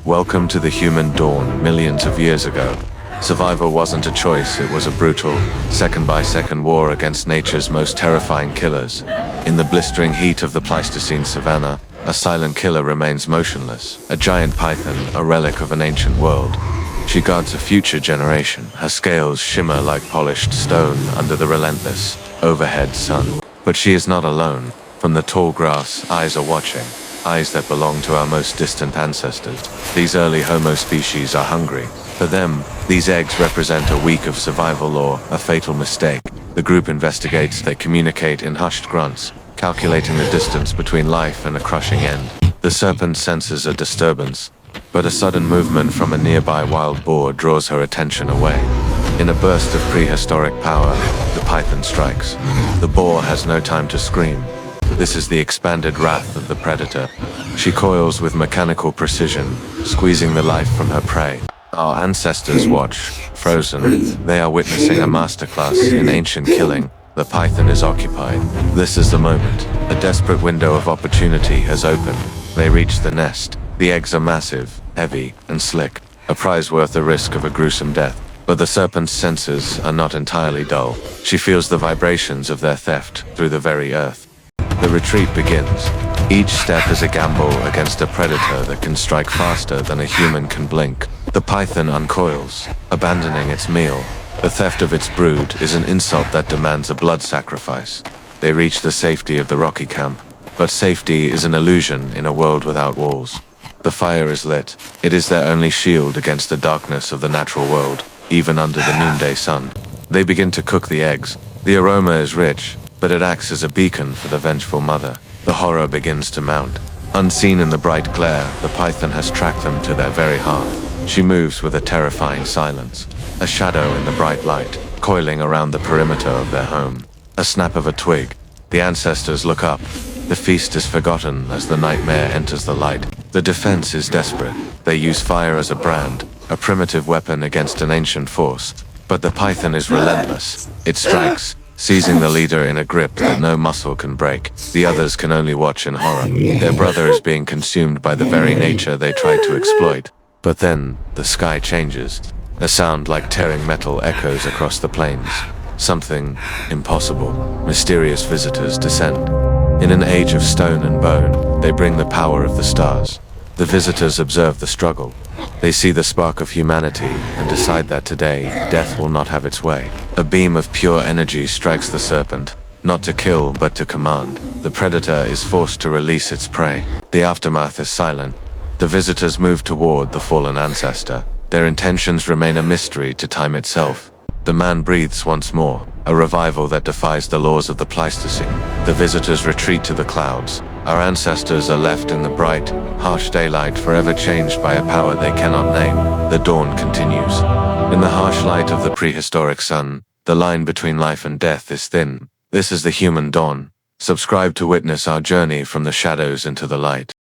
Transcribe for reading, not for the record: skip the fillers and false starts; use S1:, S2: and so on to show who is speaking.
S1: Welcome to the human dawn millions of years ago. Survival wasn't a choice, it was a brutal, second-by-second war against nature's most terrifying killers. In the blistering heat of the Pleistocene savanna, a silent killer remains motionless, a giant python, a relic of an ancient world. She guards a future generation, her scales shimmer like polished stone under the relentless, overhead sun. But she is not alone. From the tall grass, eyes are watching. Eyes that belong to our most distant ancestors. These early Homo species are hungry. For them, these eggs represent a week of survival or a fatal mistake. The group investigates, they communicate in hushed grunts, calculating the distance between life and a crushing end. The serpent senses a disturbance, but a sudden movement from a nearby wild boar draws her attention away. In a burst of prehistoric power, the python strikes. The boar has no time to scream. This is the expanded wrath of the predator. She coils with mechanical precision, squeezing the life from her prey. Our ancestors watch, frozen. They are witnessing a masterclass in ancient killing. The python is occupied. This is the moment. A desperate window of opportunity has opened. They reach the nest. The eggs are massive, heavy, and slick. A prize worth the risk of a gruesome death. But the serpent's senses are not entirely dull. She feels the vibrations of their theft through the very earth. The retreat begins. Each step is a gamble against a predator that can strike faster than a human can blink. The python uncoils, abandoning its meal. The theft of its brood is an insult that demands a blood sacrifice. They reach the safety of the rocky camp, but safety is an illusion in a world without walls. The fire is lit. It is their only shield against the darkness of the natural world, even under the noonday sun. They begin to cook the eggs. The aroma is rich, but it acts as a beacon for the vengeful mother. The horror begins to mount. Unseen in the bright glare, the python has tracked them to their very hearth. She moves with a terrifying silence, a shadow in the bright light, coiling around the perimeter of their home. A snap of a twig. The ancestors look up. The feast is forgotten as the nightmare enters the light. The defense is desperate. They use fire as a brand, a primitive weapon against an ancient force. But the python is relentless. It strikes, seizing the leader in a grip that no muscle can break. The others can only watch in horror. Their brother is being consumed by the very nature they tried to exploit. But then, the sky changes. A sound like tearing metal echoes across the plains. Something impossible. Mysterious visitors descend. In an age of stone and bone, they bring the power of the stars. The visitors observe the struggle. They see the spark of humanity and decide that today, death will not have its way. A beam of pure energy strikes the serpent, not to kill but to command. The predator is forced to release its prey. The aftermath is silent. The visitors move toward the fallen ancestor. Their intentions remain a mystery to time itself. The man breathes once more, a revival that defies the laws of the Pleistocene. The visitors retreat to the clouds. Our ancestors are left in the bright, harsh daylight, forever changed by a power they cannot name. The dawn continues. In the harsh light of the prehistoric sun, the line between life and death is thin. This is the human dawn. Subscribe to witness our journey from the shadows into the light.